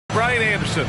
Brian Anderson.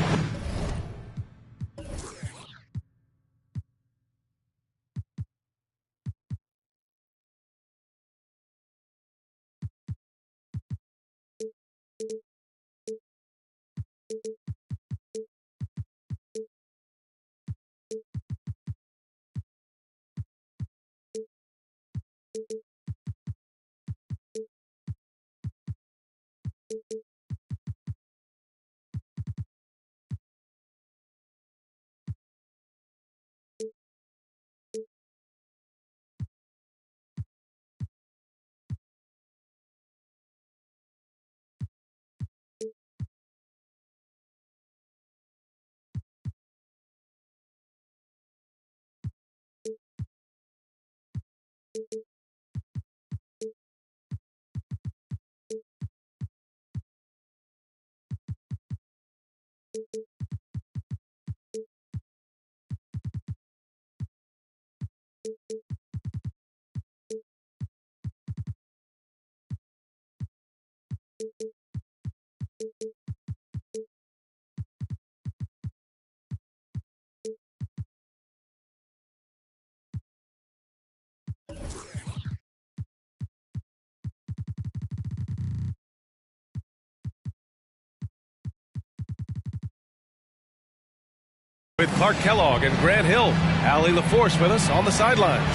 With Clark Kellogg and Grant Hill, Allie LaForce with us on the sidelines.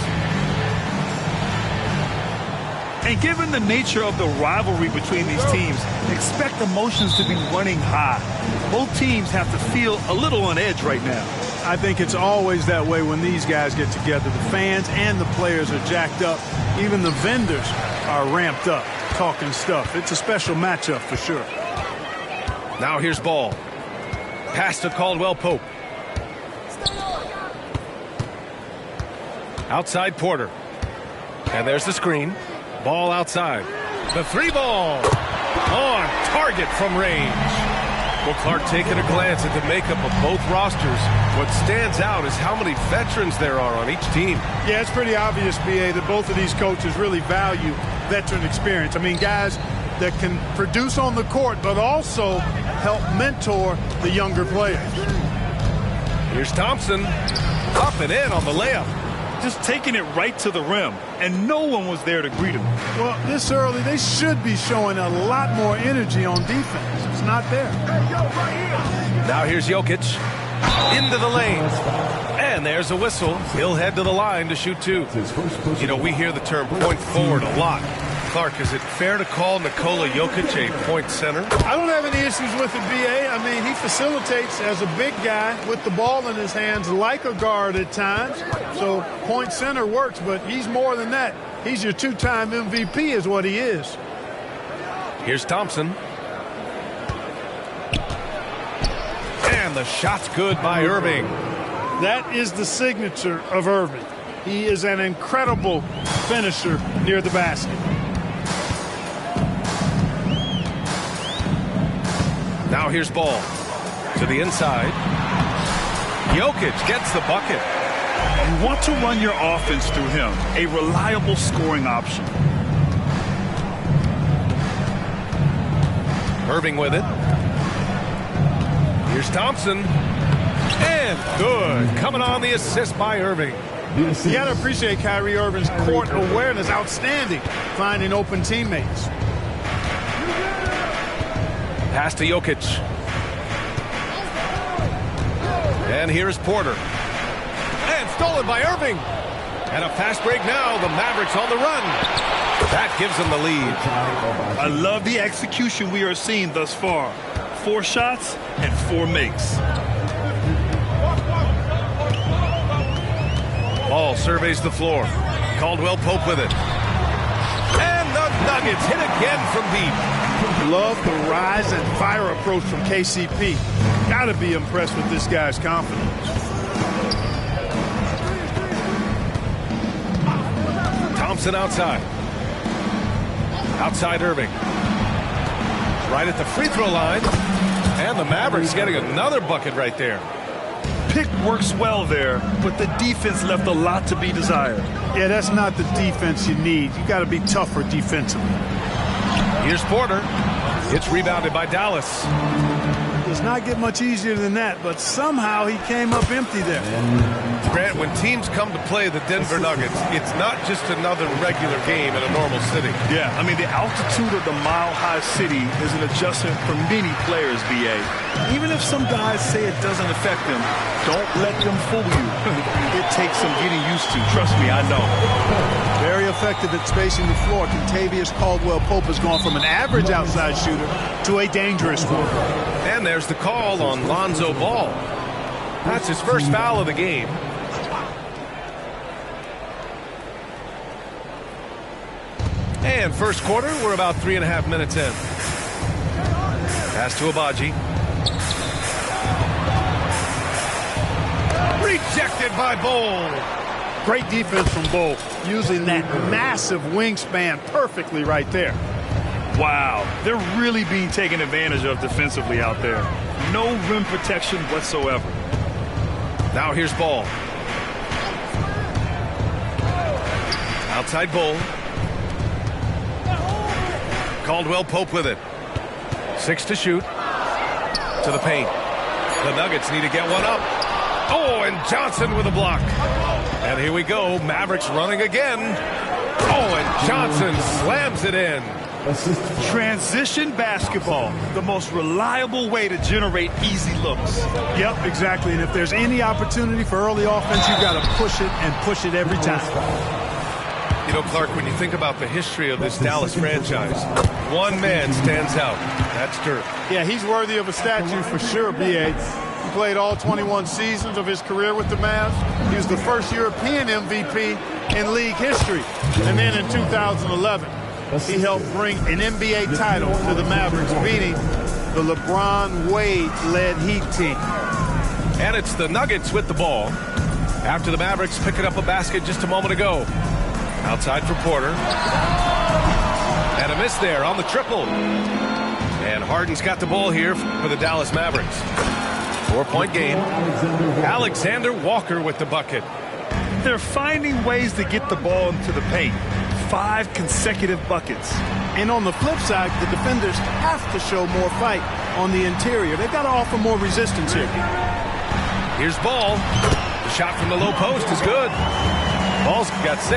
And given the nature of the rivalry between these teams, expect emotions to be running high. Both teams have to feel a little on edge right now. I think it's always that way when these guys get together. The fans and the players are jacked up. Even the vendors are ramped up, talking stuff. It's a special matchup for sure. Now here's Ball. Pass to Caldwell Pope. Outside Porter. And there's the screen. Ball outside. The three ball. On target from range. Well, Clark, taking a glance at the makeup of both rosters, what stands out is how many veterans there are on each team. Yeah, it's pretty obvious, B.A., that both of these coaches really value veteran experience. I mean, guys that can produce on the court, but also help mentor the younger players. Here's Thompson. Up and in on the layup. Just taking it right to the rim, and no one was there to greet him. Well, this early, they should be showing a lot more energy on defense. It's not there. Now here's Jokic. Into the lane. And there's a whistle. He'll head to the line to shoot two. You know, we hear the term point forward a lot. Clark, is it fair to call Nikola Jokic a point center? I don't have any issues with it, B.A. I mean, he facilitates as a big guy with the ball in his hands like a guard at times. So point center works, but he's more than that. He's your two-time MVP is what he is. Here's Thompson. And the shot's good by Irving. That is the signature of Irving. He is an incredible finisher near the basket. Now here's Ball to the inside. Jokic gets the bucket. You want to run your offense through him, a reliable scoring option. Irving with it. Here's Thompson. And good. Coming on the assist by Irving. You got to appreciate Kyrie Irving's court awareness. Outstanding. Finding open teammates. Pass to Jokic. And here's Porter. And stolen by Irving. And a fast break now. The Mavericks on the run. That gives them the lead. I love the execution we are seeing thus far. 4 shots and 4 makes. Ball surveys the floor. Caldwell Pope with it. And the Nuggets hit again from deep. Love the rise and fire approach from KCP. Got to be impressed with this guy's confidence. Thompson outside. Outside Irving. Right at the free throw line. And the Mavericks getting another bucket right there. Pick works well there, but the defense left a lot to be desired. Yeah, that's not the defense you need. You got to be tougher defensively. Here's Porter. It's rebounded by Dallas. Does not get much easier than that, but somehow he came up empty there. Grant, when teams come to play the Denver Nuggets, it's not just another regular game in a normal city. Yeah, I mean, the altitude of the mile-high city is an adjustment for many players, B.A. Even if some guys say it doesn't affect them, don't let them fool you. It takes some getting used to. Trust me, I know. Very effective at spacing the floor. Kentavious Caldwell-Pope has gone from an average outside shooter to a dangerous one. And there's the call on Lonzo Ball. That's his first foul of the game. And first quarter, we're about 3.5 minutes in. Pass to Agbaji. Rejected by Bol. Great defense from Bol, using that massive wingspan perfectly right there. Wow, they're really being taken advantage of defensively out there. No rim protection whatsoever. Now here's Ball. Outside Bol. Caldwell-Pope with it. 6 to shoot. To the paint. The Nuggets need to get one up. Oh, and Johnson with a block. And here we go. Mavericks running again. Oh, and Johnson slams it in. Transition basketball, the most reliable way to generate easy looks. Yep, exactly. And if there's any opportunity for early offense, you've got to push it and push it every time. You know, Clark, when you think about the history of this Dallas franchise, one man stands out. That's Dirk. Yeah, he's worthy of a statue for sure, B.A. He played all 21 seasons of his career with the Mavs. He was the first European MVP in league history. And then in 2011, he helped bring an NBA title to the Mavericks, beating the LeBron Wade-led Heat team. And it's the Nuggets with the ball. After the Mavericks picking up a basket just a moment ago. Outside for Porter. And a miss there on the triple. And Harden's got the ball here for the Dallas Mavericks. 4-point game. Alexander Walker with the bucket. They're finding ways to get the ball into the paint. 5 consecutive buckets. And on the flip side, the defenders have to show more fight on the interior. They've got to offer more resistance here. Here's Ball. The shot from the low post is good. Ball's got 6.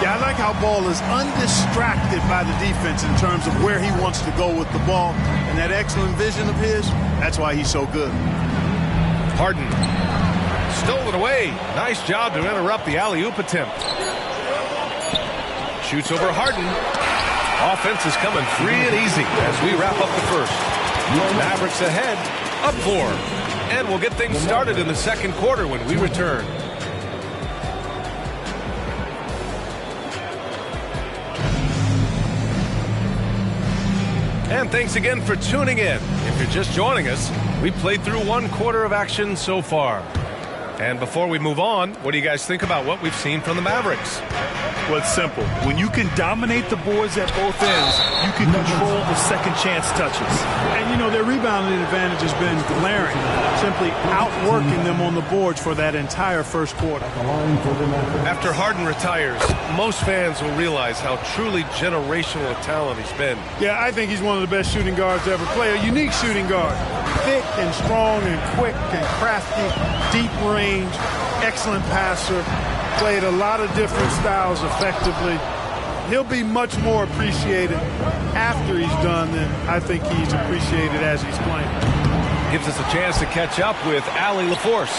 Yeah, I like how Ball is undistracted by the defense in terms of where he wants to go with the ball. And that excellent vision of his, that's why he's so good. Harden. Stolen away. Nice job to interrupt the alley-oop attempt. Shoots over Harden. Offense is coming free and easy as we wrap up the first. Mavericks ahead, up 4. And we'll get things started in the second quarter when we return. And thanks again for tuning in. If you're just joining us, we've played through 1 quarter of action so far. And before we move on, what do you guys think about what we've seen from the Mavericks? Well, it's simple. When you can dominate the boards at both ends, you can control the second chance touches. And, you know, their rebounding advantage has been glaring, simply outworking them on the boards for that entire first quarter. After Harden retires, most fans will realize how truly generational a talent he's been. Yeah, I think he's one of the best shooting guards to ever play. A unique shooting guard. Thick and strong and quick and crafty, deep range, excellent passer. Played a lot of different styles effectively. He'll be much more appreciated after he's done than I think he's appreciated as he's playing. Gives us a chance to catch up with Allie LaForce.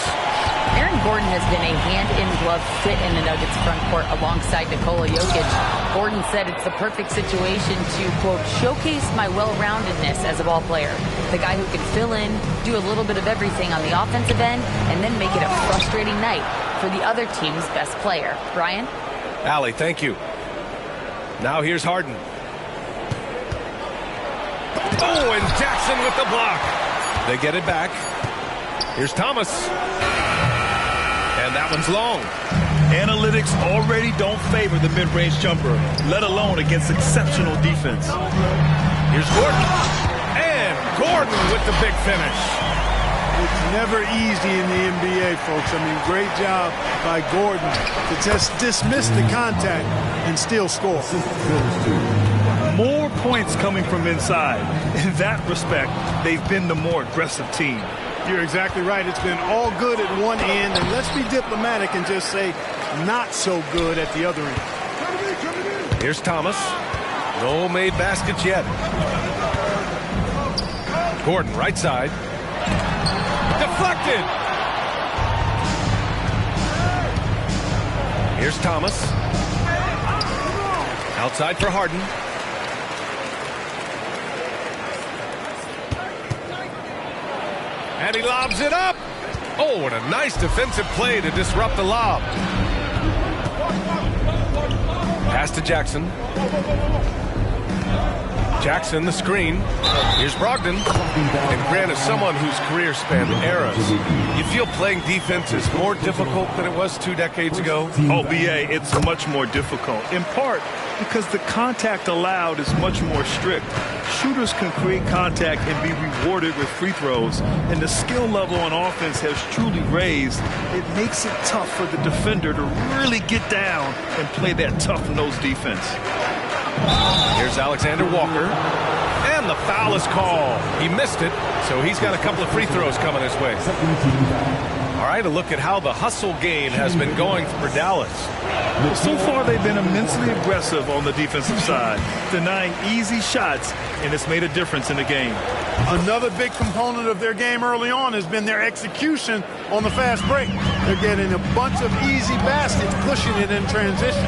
Aaron Gordon has been a hand-in-glove fit in the Nuggets front court alongside Nikola Jokic. Gordon said it's the perfect situation to, quote, showcase my well-roundedness as a ball player. The guy who can fill in, do a little bit of everything on the offensive end, and then make it a frustrating night for the other team's best player. Brian? Allie, thank you. Now here's Harden. Oh, and Jackson with the block. They get it back. Here's Thomas. And that one's long. Analytics already don't favor the mid-range jumper, let alone against exceptional defense. Here's Gordon. And Gordon with the big finish. It's never easy in the NBA, folks. I mean, great job by Gordon to just dismiss the contact and still score. More points coming from inside. In that respect, they've been the more aggressive team. You're exactly right. It's been all good at one end, and let's be diplomatic and just say not so good at the other end. Here's Thomas. No made baskets yet. Gordon, right side. Deflected. Here's Thomas. Outside for Harden. And he lobs it up. Oh, what a nice defensive play to disrupt the lob. Pass to Jackson. Jackson, the screen. Here's Brogdon. And Grant, as someone whose career spanned eras, you feel playing defense is more difficult than it was 2 decades ago? Oh, BA, it's much more difficult. In part because the contact allowed is much more strict. Shooters can create contact and be rewarded with free throws, and the skill level on offense has truly raised. It makes it tough for the defender to really get down and play that tough-nosed defense. Here's Alexander Walker. And the foul is called. He missed it, so he's got a couple of free throws coming his way. All right, a look at how the hustle game has been going for Dallas. So far, they've been immensely aggressive on the defensive side, denying easy shots, and it's made a difference in the game. Another big component of their game early on has been their execution on the fast break. They're getting a bunch of easy baskets, pushing it in transition.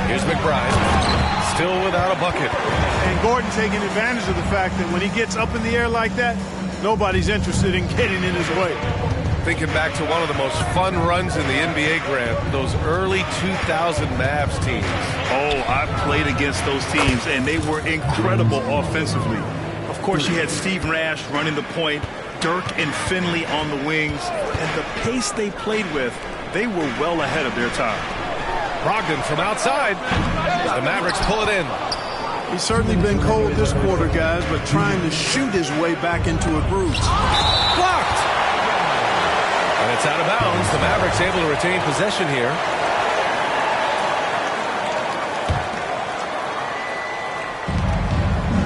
Here's McBride, still without a bucket. And Gordon taking advantage of the fact that when he gets up in the air like that, nobody's interested in getting in his way. Thinking back to one of the most fun runs in the NBA, Grant, those early 2000 Mavs teams. Oh, I played against those teams, and they were incredible offensively. Of course, you had Steve Nash running the point, Dirk and Finley on the wings, and the pace they played with, they were well ahead of their time. Brogdon from outside. The Mavericks pull it in. He's certainly been cold this quarter, guys, but trying to shoot his way back into a groove. Blocked! And it's out of bounds. The Mavericks able to retain possession here.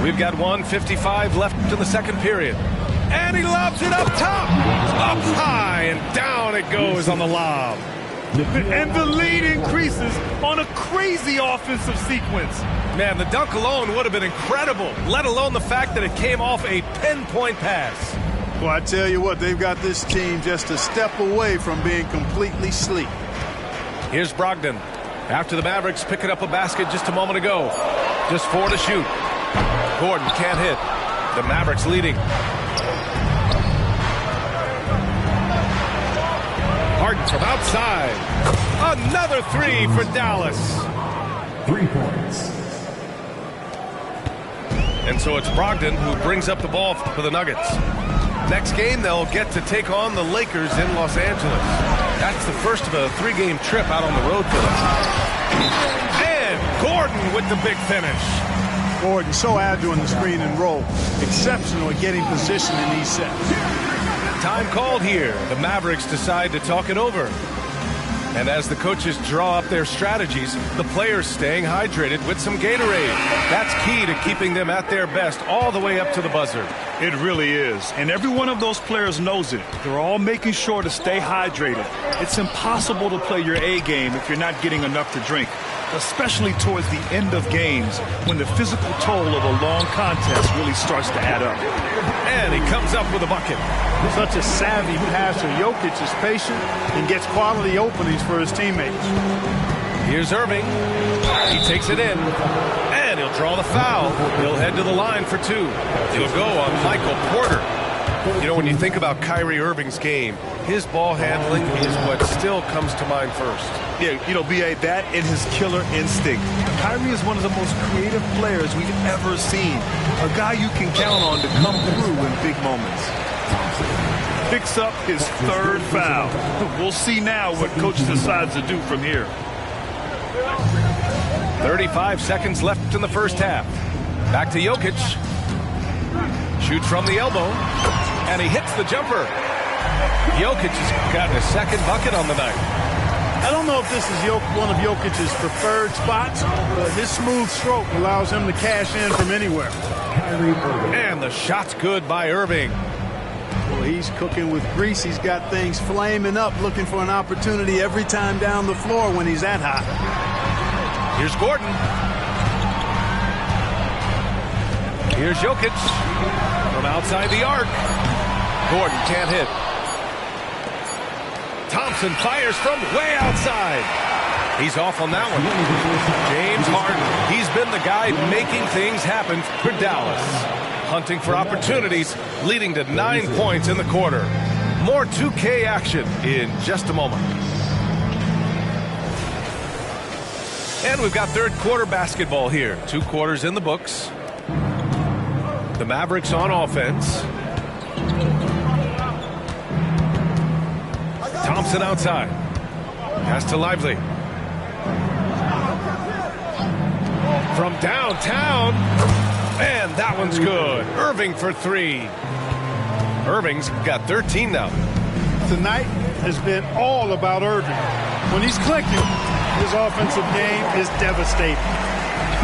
We've got 1:55 left in the second period. And he lobs it up top. Up high and down it goes on the lob. And the lead increases on a crazy offensive sequence. Man, the dunk alone would have been incredible, let alone the fact that it came off a pinpoint pass. Well, I tell you what, they've got this team just a step away from being completely sleep. Here's Brogdon. After the Mavericks picking up a basket just a moment ago. Just 4 to shoot. Gordon can't hit. The Mavericks leading. Harden from outside. Another 3 for Dallas. 3 points. And so it's Brogdon who brings up the ball for the Nuggets. Next game, they'll get to take on the Lakers in Los Angeles. That's the first of a 3-game trip out on the road for them. And Gordon with the big finish. Gordon so agile in the screen and roll. Exceptional at getting position in these sets. Time called here. The Mavericks decide to talk it over. And as the coaches draw up their strategies, the players staying hydrated with some Gatorade. That's key to keeping them at their best all the way up to the buzzer. It really is. And every one of those players knows it. They're all making sure to stay hydrated. It's impossible to play your A game if you're not getting enough to drink, especially towards the end of games when the physical toll of a long contest really starts to add up. And he comes up with a bucket. Such a savvy passer. Jokic is patient and gets quality openings for his teammates. Here's Irving. He takes it in. And he'll draw the foul. He'll head to the line for 2. He'll go on Michael Porter. You know, when you think about Kyrie Irving's game, his ball handling is what still comes to mind first. Yeah, you know, B.A., that and his killer instinct. Kyrie is one of the most creative players we've ever seen. A guy you can count on to come through in big moments. Picks up his 3rd foul. We'll see now what coach decides to do from here. 35 seconds left in the first half. Back to Jokic. Shoots from the elbow. And he hits the jumper. Jokic has gotten a 2nd bucket on the night. I don't know if this is one of Jokic's preferred spots, but his smooth stroke allows him to cash in from anywhere. And the shot's good by Irving. Well, he's cooking with grease. He's got things flaming up, looking for an opportunity every time down the floor when he's that hot. Here's Gordon. Here's Jokic from outside the arc. Gordon can't hit. Thompson fires from way outside. He's off on that one. James Harden. He's been the guy making things happen for Dallas. Hunting for opportunities, leading to 9 points in the quarter. More 2K action in just a moment. And we've got third quarter basketball here. 2 quarters in the books. The Mavericks on offense. Thompson outside. Pass to Lively. From downtown. And that one's good. Irving for 3. Irving's got 13 now. Tonight has been all about Irving. When he's clicking, his offensive game is devastating.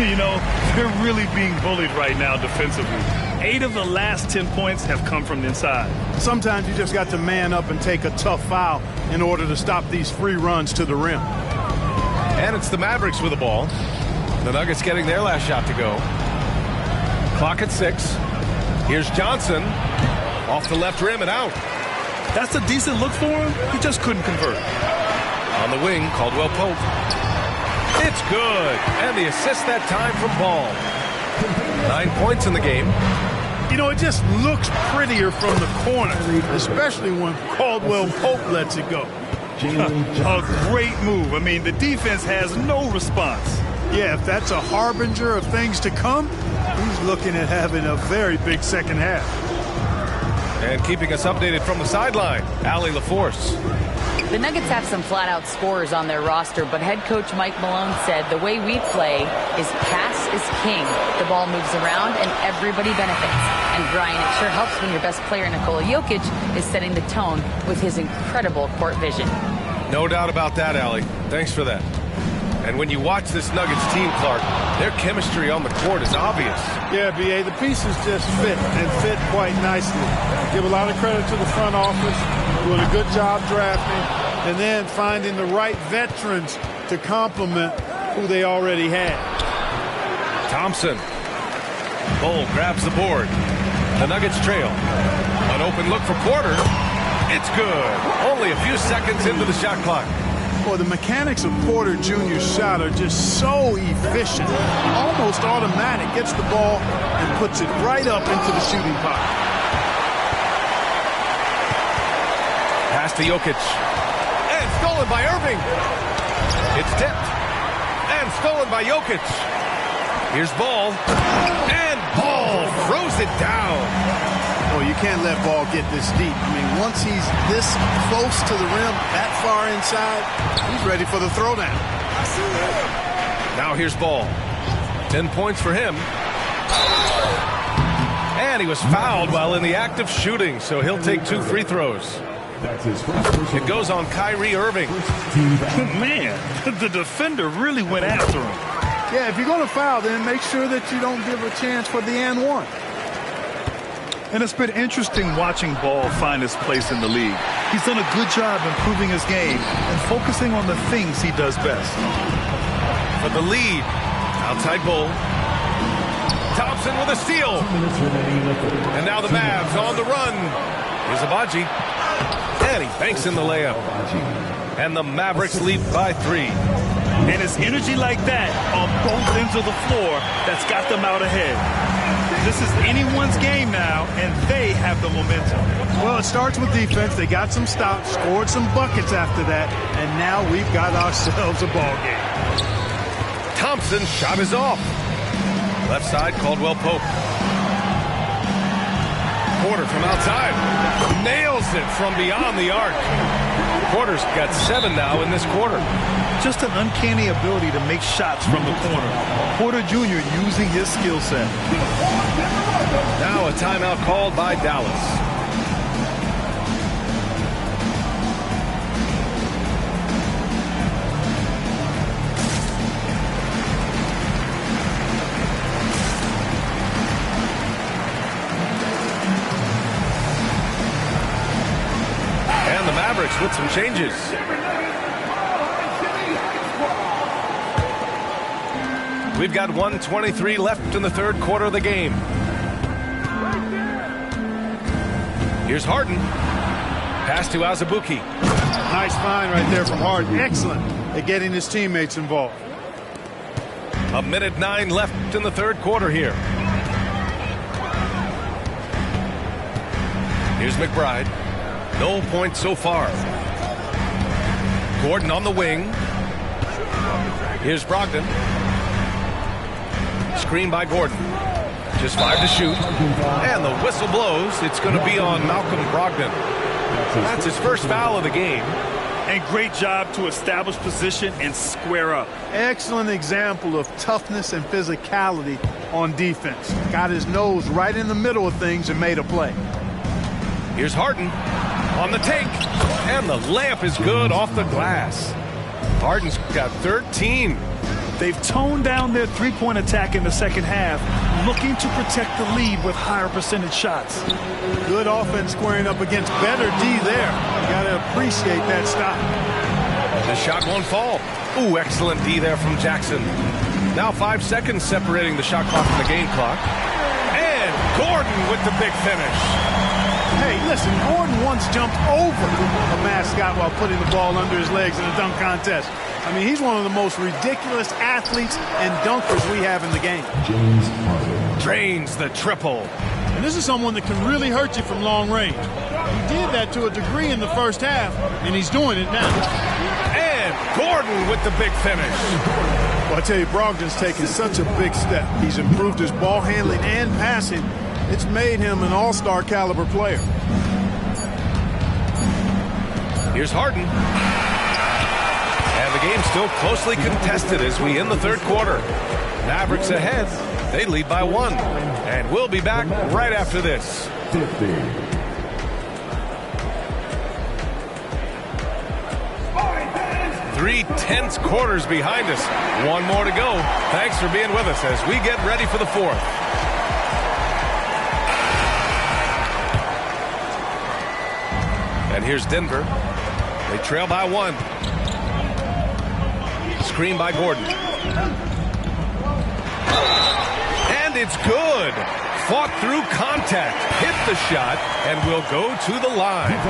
You know, they're really being bullied right now defensively. 8 of the last 10 points have come from the inside. Sometimes you just got to man up and take a tough foul in order to stop these free runs to the rim. And it's the Mavericks with the ball. The Nuggets getting their last shot to go. Clock at 6. Here's Johnson. Off the left rim and out. That's a decent look for him. He just couldn't convert. On the wing, Caldwell Pope. It's good. And the assist that time from Ball. 9 points in the game. You know, it just looks prettier from the corner, especially when Caldwell Pope lets it go. A great move. I mean, the defense has no response. Yeah, if that's a harbinger of things to come, he's looking at having a very big second half. And keeping us updated from the sideline, Allie LaForce. The Nuggets have some flat-out scorers on their roster, but head coach Mike Malone said the way we play is pass is king. The ball moves around and everybody benefits. And Brian, it sure helps when your best player, Nikola Jokic, is setting the tone with his incredible court vision. No doubt about that, Allie. Thanks for that. And when you watch this Nuggets team, Clark, their chemistry on the court is obvious. Yeah, B.A., the pieces just fit and fit quite nicely. Give a lot of credit to the front office, doing a good job drafting, and then finding the right veterans to complement who they already had. Thompson. Bol grabs the board. The Nuggets trail. An open look for Porter. It's good. Only a few seconds into the shot clock. Well, the mechanics of Porter Jr.'s shot are just so efficient, almost automatic. Gets the ball and puts it right up into the shooting pocket. Pass to Jokic. And stolen by Irving. It's tipped. And stolen by Jokic. Here's Ball. And Ball throws it down. Well, you can't let Ball get this deep. I mean, once he's this close to the rim, that far inside, he's ready for the throwdown. Now here's Ball. 10 points for him. And he was fouled while in the act of shooting, so he'll take 2 free throws. It goes on Kyrie Irving. Man, the defender really went after him. Yeah, if you're going to foul, then make sure that you don't give a chance for the and one. And it's been interesting watching Ball find his place in the league. He's done a good job improving his game and focusing on the things he does best. For the lead, outside Bol. Thompson with a steal. And now the Mavs on the run. Here's Abaji. And he banks in the layup. And the Mavericks lead by 3. And it's energy like that on both ends of the floor that's got them out ahead. This is anyone's game now, and they have the momentum. Well, it starts with defense. They got some stops, scored some buckets after that, and now we've got ourselves a ball game. Thompson's shot is off. Left side, Caldwell Pope. Porter from outside. Nails it from beyond the arc. Porter's got 7 now in this quarter. Just an uncanny ability to make shots from the corner. Porter Jr. using his skill set. Now a timeout called by Dallas. Mavericks with some changes. We've got 1:23 left in the third quarter of the game. Here's Harden. Pass to Azubuike. Nice find right there from Harden. Excellent at getting his teammates involved. 1:09 left in the third quarter here. Here's McBride. No points so far. Gordon on the wing. Here's Brogdon. Screen by Gordon. Just 5 to shoot. And the whistle blows. It's going to be on Malcolm Brogdon. That's his first foul of the game. And great job to establish position and square up. Excellent example of toughness and physicality on defense. Got his nose right in the middle of things and made a play. Here's Harden on the take. And the layup is good off the glass. Harden's got 13. They've toned down their three-point attack in the second half, looking to protect the lead with higher percentage shots. Good offense squaring up against better D there. You got to appreciate that stop. The shot won't fall. Ooh, excellent D there from Jackson. Now 5 seconds separating the shot clock from the game clock. And Gordon with the big finish. Hey, listen, Gordon once jumped over a mascot while putting the ball under his legs in a dunk contest. I mean, he's one of the most ridiculous athletes and dunkers we have in the game. James Harden. Drains the triple. And this is someone that can really hurt you from long range. He did that to a degree in the first half, and he's doing it now. And Gordon with the big finish. Well, I tell you, Brogdon's taken such a big step. He's improved his ball handling and passing. It's made him an all-star caliber player. Here's Harden. And the game's still closely contested as we end the third quarter. Mavericks ahead. They lead by 1. And we'll be back right after this. 50. Three tense quarters behind us. One more to go. Thanks for being with us as we get ready for the fourth. And here's Denver. They trail by 1. Screen by Gordon. And it's good. Fought through contact. Hit the shot and will go to the line.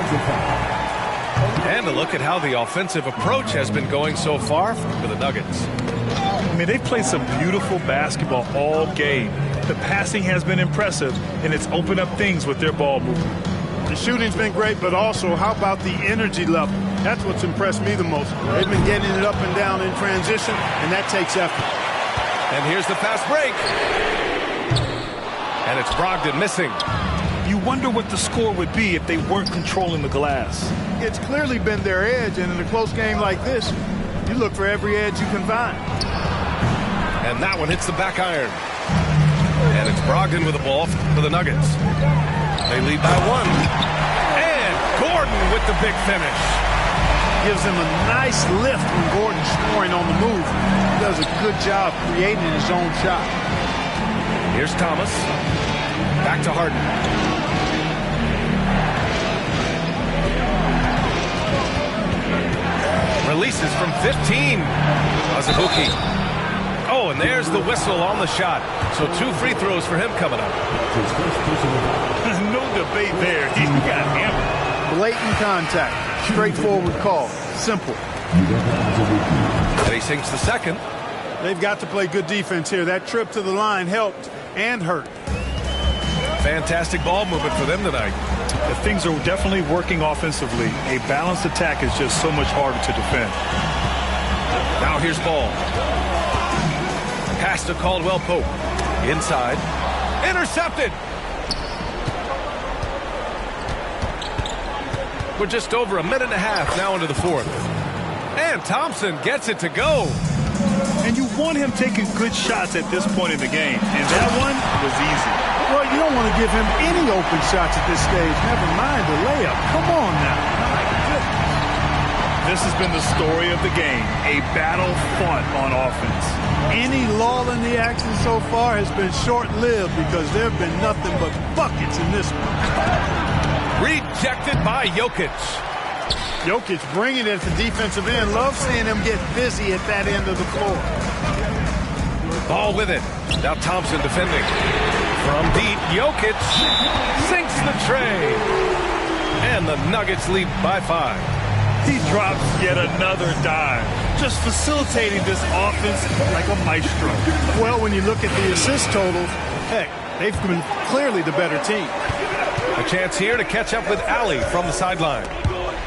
And a look at how the offensive approach has been going so far for the Nuggets. I mean, they've played some beautiful basketball all game. The passing has been impressive, and it's opened up things with their ball movement. The shooting's been great, but also how about the energy level? That's what's impressed me the most. They've been getting it up and down in transition, and that takes effort. And here's the fast break. And it's Brogdon missing. You wonder what the score would be if they weren't controlling the glass. It's clearly been their edge, and in a close game like this, you look for every edge you can find. And that one hits the back iron. And it's Brogdon with the ball for the Nuggets. They lead by 1. And Gordon with the big finish. Gives him a nice lift when Gordon's scoring on the move. He does a good job creating his own shot. Here's Thomas. Back to Harden. Releases from 15. Azubuike. Oh, and there's the whistle on the shot. So 2 free throws for him coming up. No debate there. He got hammered. Blatant contact. Straightforward call. Simple. And he sinks the second. They've got to play good defense here. That trip to the line helped and hurt. Fantastic ball movement for them tonight. Things are definitely working offensively. A balanced attack is just so much harder to defend. Now here's Ball. Pass to Caldwell Pope. Inside. Intercepted. We're just over a minute and a half now into the fourth. And Thompson gets it to go. And you want him taking good shots at this point in the game. And that one was easy. Well, you don't want to give him any open shots at this stage. Never mind the layup. Come on now. This has been the story of the game. A battle fought on offense. Any lull in the action so far has been short-lived because there have been nothing but buckets in this one. Rejected by Jokic. Jokic bringing it at the defensive end. Love seeing him get busy at that end of the floor. Ball with it. Now Thompson defending. From deep, Jokic sinks the tray. And the Nuggets lead by 5. He drops yet another dime, just facilitating this offense like a maestro. Well, when you look at the assist totals, heck, they've been clearly the better team. A chance here to catch up with Allie from the sideline.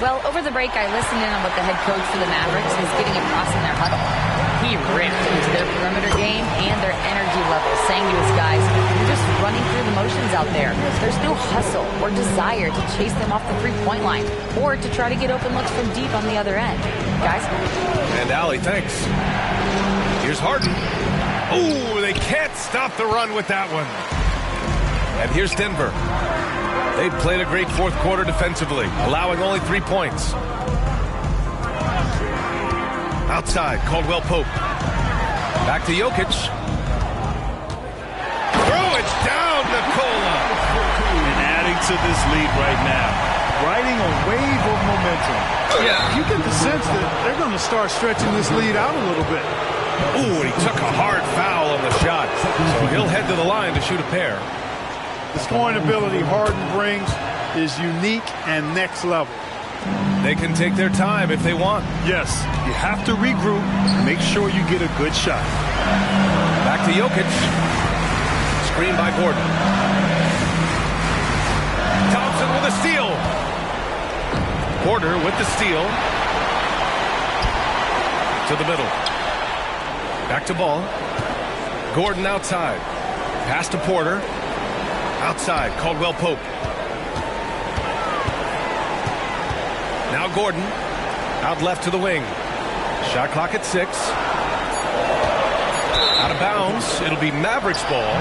Well, over the break, I listened in on what the head coach for the Mavericks was getting across in their huddle. He ripped into their perimeter game and their energy level, saying to his guys, "You're just running through the motions out there. There's no hustle or desire to chase them off the three-point line or to try to get open looks from deep on the other end. Guys?" And Allie, thanks. Here's Harden. Oh, they can't stop the run with that one. And here's Denver. They've played a great fourth quarter defensively, allowing only 3 points. Outside, Caldwell Pope. Back to Jokic. Throw it down, Nikola. And adding to this lead right now, riding a wave of momentum. Yeah, you get the sense that they're going to start stretching this lead out a little bit. Ooh, and he took a hard foul on the shot. So he'll head to the line to shoot a pair. The scoring ability Harden brings is unique and next level. They can take their time if they want. Yes, you have to regroup, make sure you get a good shot. Back to Jokic. Screen by Gordon. Thompson with a steal. Porter with the steal. To the middle. Back to Ball. Gordon outside. Pass to Porter. Outside, Caldwell Pope. Now Gordon. Out left to the wing. Shot clock at 6. Out of bounds. It'll be Mavericks ball.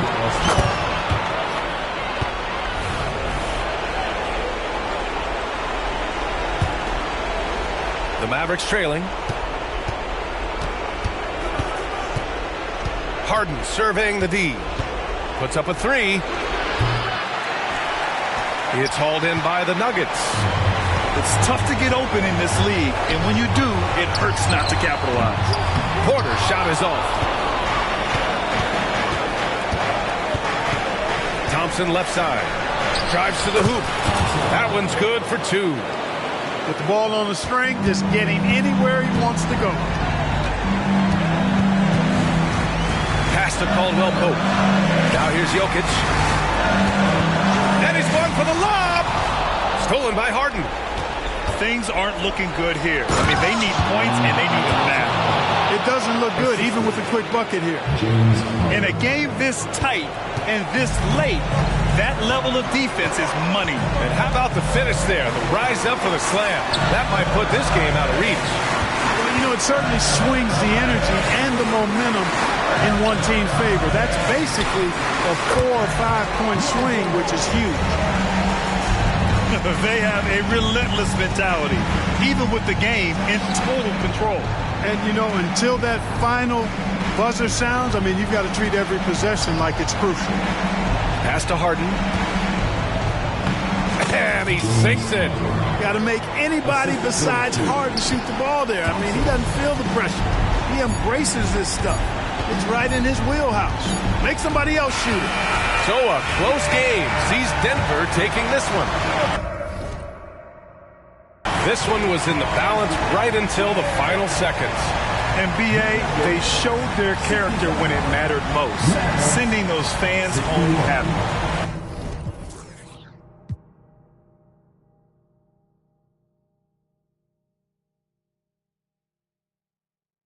The Mavericks trailing. Harden surveying the D. Puts up a 3. It's hauled in by the Nuggets. It's tough to get open in this league, and when you do, it hurts not to capitalize. Porter's shot is off. Thompson left side. Drives to the hoop. That one's good for 2. With the ball on the string, just getting anywhere he wants to go. Pass to Caldwell Pope. Now here's Jokic. And he's going for the lob. Stolen by Harden. Things aren't looking good here. I mean, they need points and they need them now. It doesn't look good, even with a quick bucket here. In a game this tight and this late, that level of defense is money. And how about the finish there? The rise up for the slam. That might put this game out of reach. Well, you know, it certainly swings the energy and the momentum in one team's favor. That's basically a 4 or 5 point swing, which is huge. They have a relentless mentality, even with the game in total control. And, you know, until that final buzzer sounds, I mean, you've got to treat every possession like it's crucial. Pass to Harden. And he sinks it. Got to make anybody besides Harden shoot the ball there. I mean, he doesn't feel the pressure. He embraces this stuff. It's right in his wheelhouse. Make somebody else shoot it. So a close game sees Denver taking this one. This one was in the balance right until the final seconds. And BA, they showed their character when it mattered most, sending those fans home happy.